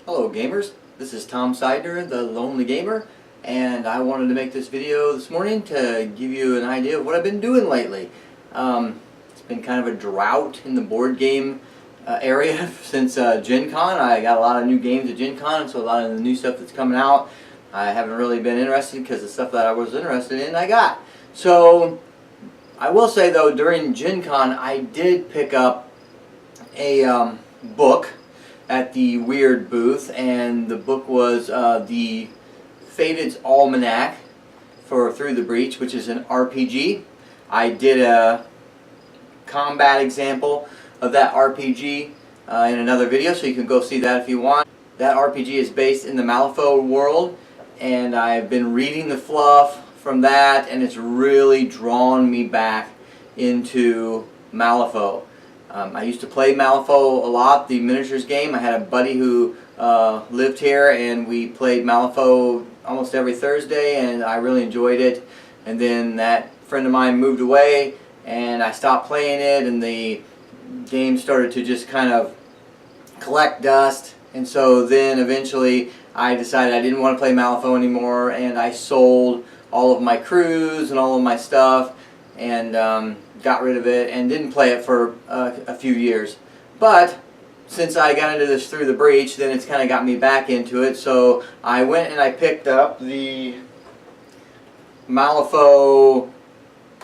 Hello gamers, this is Tom Sidener, the Lonely Gamer, and I wanted to make this video this morning to give you an idea of what I've been doing lately. It's been kind of a drought in the board game area since Gen Con. I got a lot of new games at Gen Con, so a lot of the new stuff that's coming out I haven't really been interested because the stuff that I was interested in I got. So I will say though, during Gen Con I did pick up a book at the Weird booth, and the book was the Fated's Almanac for Through the Breach, which is an RPG. I did a combat example of that RPG in another video, so you can go see that if you want. That RPG is based in the Malifaux world, and I've been reading the fluff from that, and it's really drawn me back into Malifaux. I used to play Malifaux a lot, the miniatures game. I had a buddy who lived here, and we played Malifaux almost every Thursday, and I really enjoyed it. And then that friend of mine moved away, and I stopped playing it, and the game started to just kind of collect dust. And so then eventually I decided I didn't want to play Malifaux anymore, and I sold all of my crews and all of my stuff, and got rid of it and didn't play it for a few years. But since I got into this Through the Breach, then it's kind of got me back into it. So I went and I picked up the Malifaux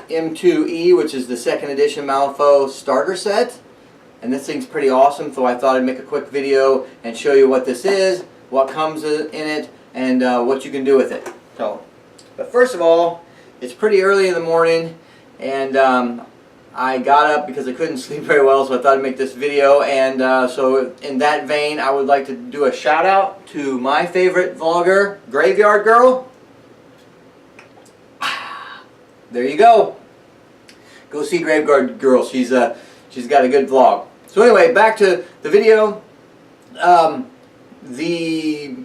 M2E, which is the second edition Malifaux Starter Set. And this thing's pretty awesome, so I thought I'd make a quick video and show you what this is, what comes in it, and what you can do with it. But first of all, it's pretty early in the morning, and I got up because I couldn't sleep very well, so I thought I'd make this video. And so in that vein, I would like to do a shout out to my favorite vlogger, Graveyard Girl. There you go. Go see Graveyard Girl. She's got a good vlog. So anyway, back to the video. The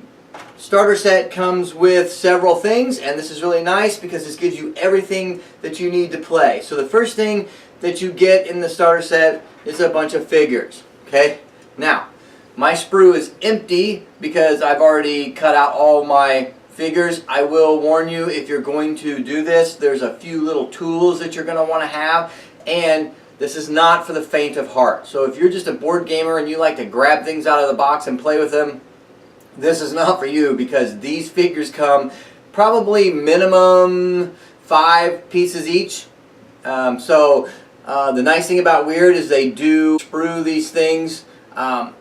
starter set comes with several things, and this is really nice because this gives you everything that you need to play. So the first thing that you get in the starter set is a bunch of figures. Okay? Now, my sprue is empty because I've already cut out all my figures. I will warn you, if you're going to do this, there's a few little tools that you're going to want to have, and this is not for the faint of heart. So if you're just a board gamer and you like to grab things out of the box and play with them, this is not for you, because these figures come probably minimum 5 pieces each. The nice thing about Weird is they do sprue these things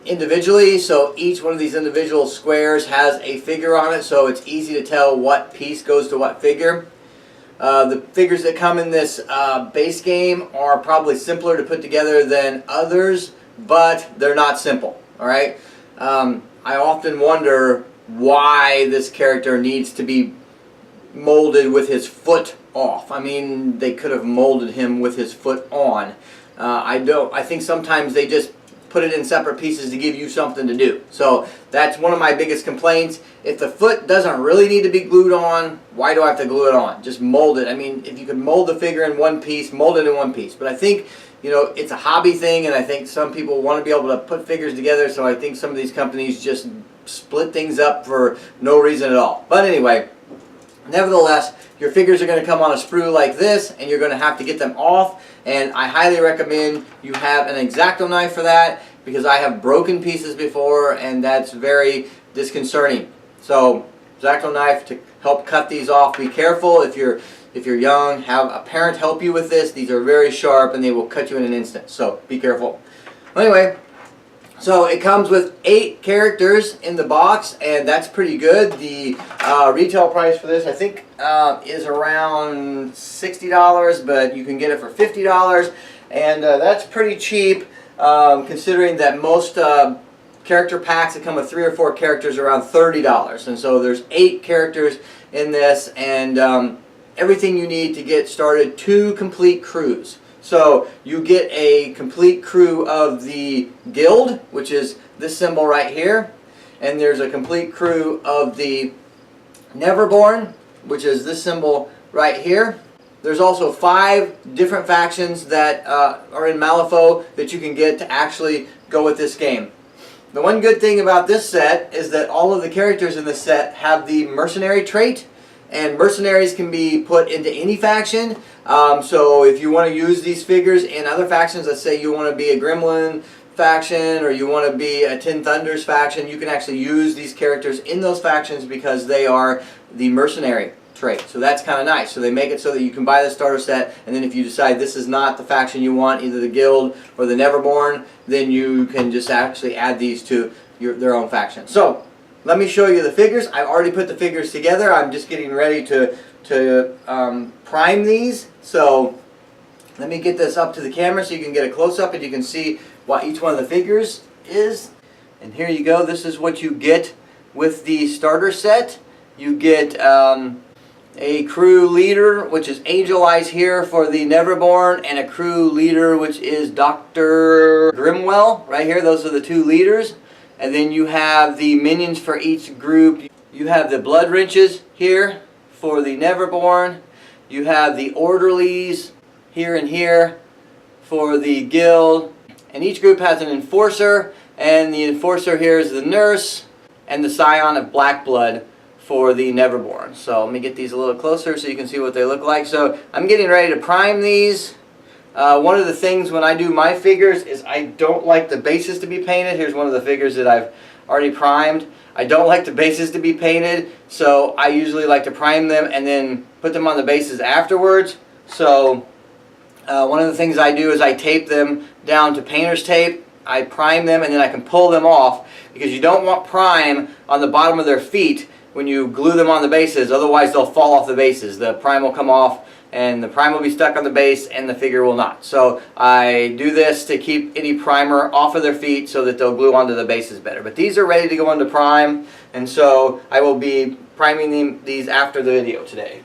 individually, so each one of these individual squares has a figure on it, so it's easy to tell what piece goes to what figure. The figures that come in this base game are probably simpler to put together than others, but they're not simple. Alright? I often wonder why this character needs to be molded with his foot off. I mean, they could have molded him with his foot on. I think sometimes they just put it in separate pieces to give you something to do. So that's one of my biggest complaints. If the foot doesn't really need to be glued on, why do I have to glue it on? Just mold it. I mean, if you could mold the figure in one piece, mold it in one piece. But I think, you know, it's a hobby thing, and I think some people want to be able to put figures together, so I think some of these companies just split things up for no reason at all. But anyway, nevertheless, your figures are going to come on a sprue like this, and you're going to have to get them off, and I highly recommend you have an X-Acto knife for that, because I have broken pieces before, and that's very disconcerting. So, X-Acto knife to help cut these off. Be careful if you're young. Have a parent help you with this. These are very sharp, and they will cut you in an instant. So be careful. Anyway, so it comes with 8 characters in the box, and that's pretty good. The retail price for this, I think, is around $60, but you can get it for $50, and that's pretty cheap, considering that most character packs that come with 3 or 4 characters are around $30. And so there's 8 characters in this, and everything you need to get started, 2 complete crews. So you get a complete crew of the guild, which is this symbol right here, and there's a complete crew of the Neverborn, which is this symbol right here. There's also 5 different factions that are in Malifaux that you can get to actually go with this game. The one good thing about this set is that all of the characters in this set have the mercenary trait, and mercenaries can be put into any faction. So if you want to use these figures in other factions, let's say you want to be a Gremlin faction or you want to be a Tin Thunders faction, you can actually use these characters in those factions because they are the mercenary trait. So that's kind of nice. So they make it so that you can buy the starter set, and then if you decide this is not the faction you want, either the guild or the Neverborn, then you can just actually add these to their own faction. So let me show you the figures. I've already put the figures together. I'm just getting ready to prime these. So let me get this up to the camera so you can get a close-up and you can see what each one of the figures is. And here you go. This is what you get with the starter set. You get a crew leader, which is Angel Eyes here for the Neverborn, and a crew leader, which is Dr. Grimwell right here. Those are the two leaders. And then you have the minions for each group. You have the Blood Wrenches here for the Neverborn. You have the Orderlies here and here for the guild. And each group has an enforcer, and the enforcer here is the nurse, and the Scion of Blackblood for the Neverborn. So let me get these a little closer so you can see what they look like. So I'm getting ready to prime these. One of the things when I do my figures is I don't like the bases to be painted. Here's one of the figures that I've already primed. I don't like the bases to be painted, so I usually like to prime them and then put them on the bases afterwards. So one of the things I do is I tape them down to painter's tape. I prime them and then I can pull them off, because you don't want prime on the bottom of their feet when you glue them on the bases, otherwise they'll fall off the bases. The prime will come off and the prime will be stuck on the base and the figure will not. So I do this to keep any primer off of their feet so that they'll glue onto the bases better. But these are ready to go into prime, and so I will be priming these after the video today.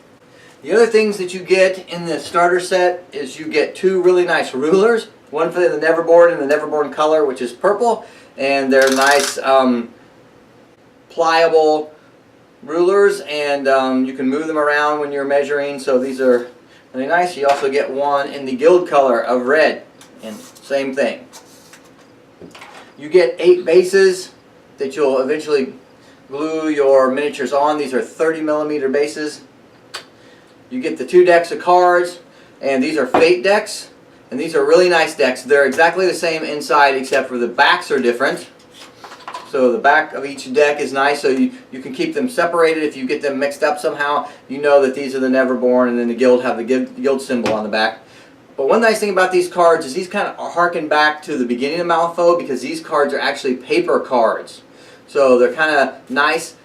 The other things that you get in the starter set is you get two really nice rulers, one for the Neverborn in the Neverborn color, which is purple, and they're nice pliable rulers, and you can move them around when you're measuring, so these are really nice. You also get one in the guild color of red, and same thing. You get 8 bases that you'll eventually glue your miniatures on. These are 30mm bases. You get the 2 decks of cards, and these are fate decks, and these are really nice decks. They're exactly the same inside except for the backs are different. So the back of each deck is nice, so you can keep them separated. If you get them mixed up somehow, you know that these are the Neverborn, and then the guild have the guild symbol on the back. But one nice thing about these cards is these kind of harken back to the beginning of Malifaux, because these cards are actually paper cards. So they're kind of nice.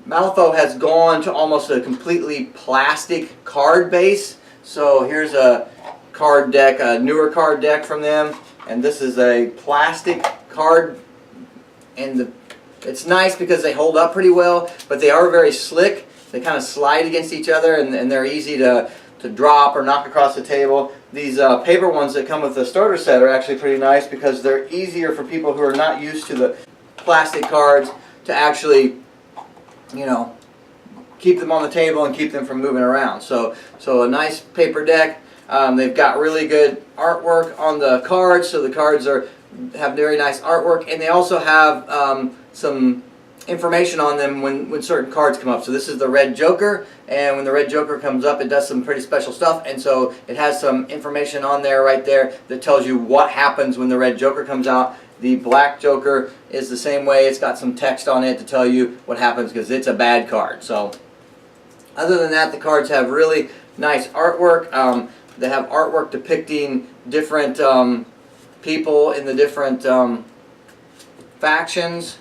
Malifaux has gone to almost a completely plastic card base. So here's a card deck, a newer card deck from them, and this is a plastic card. And it's nice because they hold up pretty well, but they are very slick. They kind of slide against each other, and they're easy to drop or knock across the table. These paper ones that come with the starter set are actually pretty nice because they're easier for people who are not used to the plastic cards to actually, you know, keep them on the table and keep them from moving around. So a nice paper deck. They've got really good artwork on the cards, so the cards have very nice artwork, and they also have some information on them when certain cards come up. So this is the Red Joker, and when the Red Joker comes up, it does some pretty special stuff, and so it has some information on there right there that tells you what happens when the Red Joker comes out. The Black Joker is the same way. It's got some text on it to tell you what happens because it's a bad card. So other than that, the cards have really nice artwork. They have artwork depicting different people in the different factions.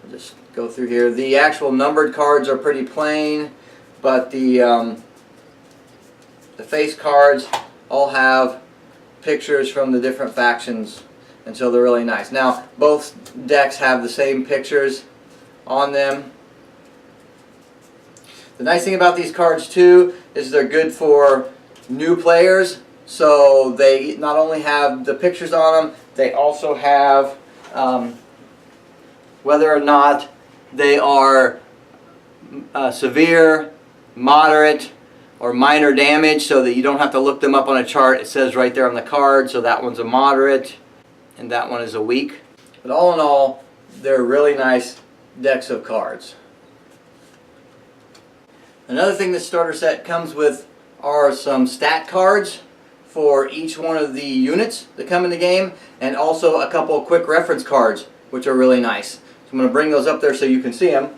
I'll just go through here. The actual numbered cards are pretty plain, but the face cards all have pictures from the different factions, and so they're really nice. Now, both decks have the same pictures on them. The nice thing about these cards too is they're good for new players. So they not only have the pictures on them, they also have whether or not they are severe, moderate, or minor damage, so that you don't have to look them up on a chart. It says right there on the card, so that one's a moderate and that one is a weak. But all in all, they're really nice decks of cards. Another thing this starter set comes with are some stat cards for each one of the units that come in the game, and also a couple of quick reference cards, which are really nice. So I'm going to bring those up there so you can see them.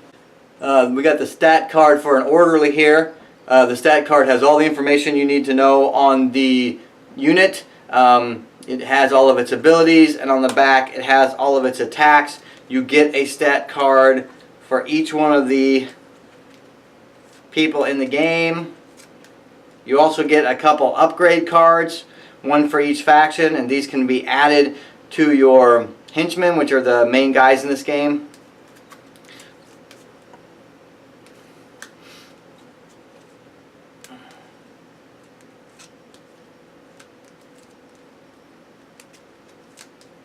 We got the stat card for an orderly here. The stat card has all the information you need to know on the unit. It has all of its abilities, and on the back it has all of its attacks. You get a stat card for each one of the people in the game. You also get a couple upgrade cards, one for each faction, and these can be added to your henchmen, which are the main guys in this game.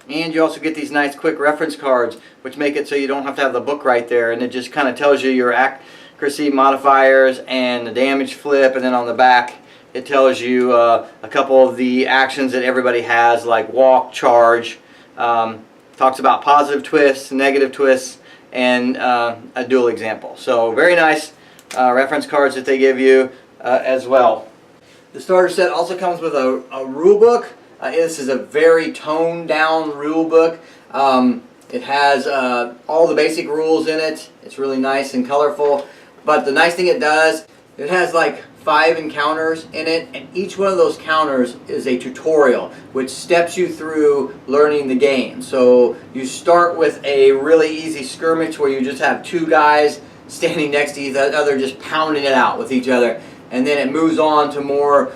And you also get these nice quick reference cards, which make it so you don't have to have the book right there, and it just kind of tells you your accuracy modifiers and the damage flip, and then on the back it tells you a couple of the actions that everybody has, like walk, charge, talks about positive twists, negative twists, and a duel example. So very nice reference cards that they give you as well. The starter set also comes with a rule book. This is a very toned down rule book. It has all the basic rules in it. It's really nice and colorful. But the nice thing it does, it has like 5 encounters in it, and each one of those counters is a tutorial which steps you through learning the game. So you start with a really easy skirmish where you just have 2 guys standing next to each other just pounding it out with each other, and then it moves on to more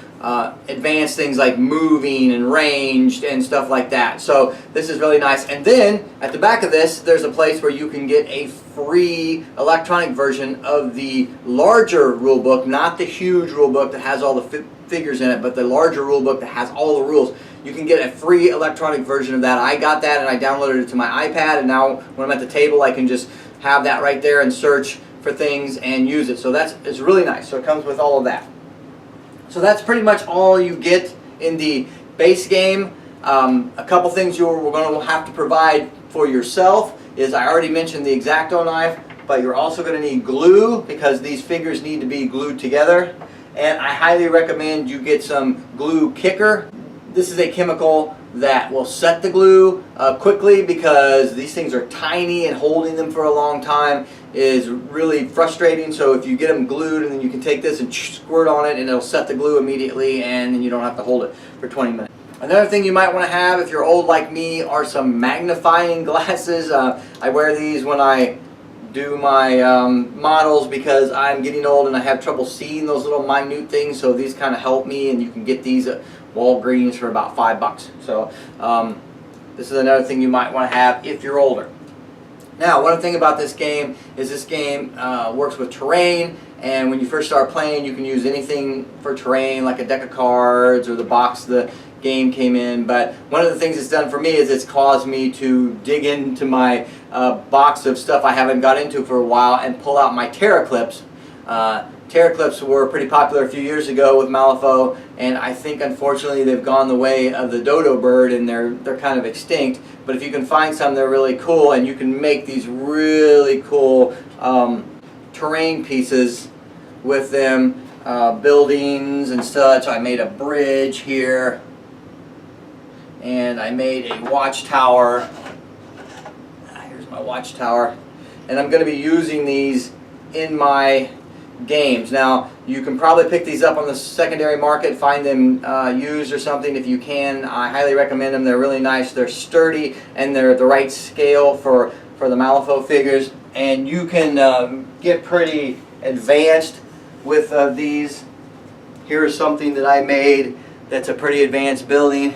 advanced things like moving and ranged and stuff like that. So this is really nice. And then at the back of this, there's a place where you can get a free electronic version of the larger rule book, not the huge rule book that has all the figures in it, but the larger rule book that has all the rules. You can get a free electronic version of that. I got that and I downloaded it to my iPad, and now when I'm at the table I can just have that right there and search for things and use it. So it's really nice. So it comes with all of that. So that's pretty much all you get in the base game. A couple things we're going to have to provide for yourself is, I already mentioned the X-Acto knife, but you're also going to need glue because these figures need to be glued together. And I highly recommend you get some glue kicker. This is a chemical that will set the glue quickly, because these things are tiny and holding them for a long time is really frustrating. So if you get them glued, and then you can take this and squirt on it and it'll set the glue immediately, and then you don't have to hold it for 20 minutes. Another thing you might want to have if you're old like me are some magnifying glasses. I wear these when I do my models because I'm getting old and I have trouble seeing those little minute things, so these kind of help me, and you can get these at Walgreens for about $5. So this is another thing you might want to have if you're older. Now, one thing about this game is this game works with terrain, and when you first start playing you can use anything for terrain, like a deck of cards or the box the game came in. But one of the things it's done for me is it's caused me to dig into my box of stuff I haven't got into for a while and pull out my Terra clips. Terra clips were pretty popular a few years ago with Malifaux, and I think unfortunately they've gone the way of the dodo bird, and they're kind of extinct. But if you can find some, they're really cool, and you can make these really cool terrain pieces with them, buildings and such. I made a bridge here, and I made a watchtower. Here's my watchtower, and I'm going to be using these in my games. Now, you can probably pick these up on the secondary market, find them used or something. If you can, I highly recommend them. They're really nice, they're sturdy, and they're the right scale for the Malifaux figures. And you can get pretty advanced with these. Here's something that I made that's a pretty advanced building.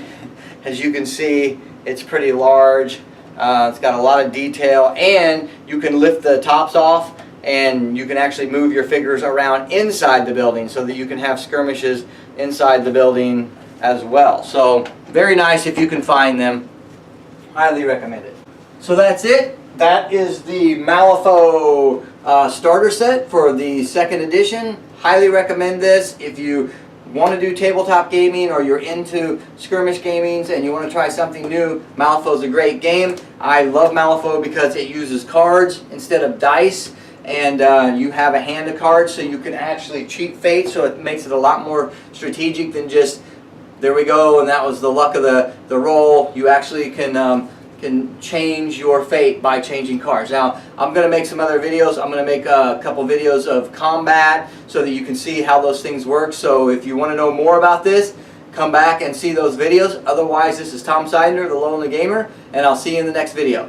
As you can see, it's pretty large. It's got a lot of detail, and you can lift the tops off, and you can actually move your figures around inside the building so that you can have skirmishes inside the building as well. So very nice if you can find them. Highly recommend it. So that's it. That is the Malifaux starter set for the 2nd edition. Highly recommend this if you want to do tabletop gaming or you're into skirmish gamings and you want to try something new, Malifaux is a great game. I love Malifaux because it uses cards instead of dice, and you have a hand of cards so you can actually cheat fate, so it makes it a lot more strategic than just there we go and that was the luck of the roll. You actually can change your fate by changing cards. Now, I'm going to make some other videos. I'm going to make a couple videos of combat so that you can see how those things work. So if you want to know more about this, come back and see those videos. Otherwise, this is Tom Sidener, the Lonely Gamer, and I'll see you in the next video.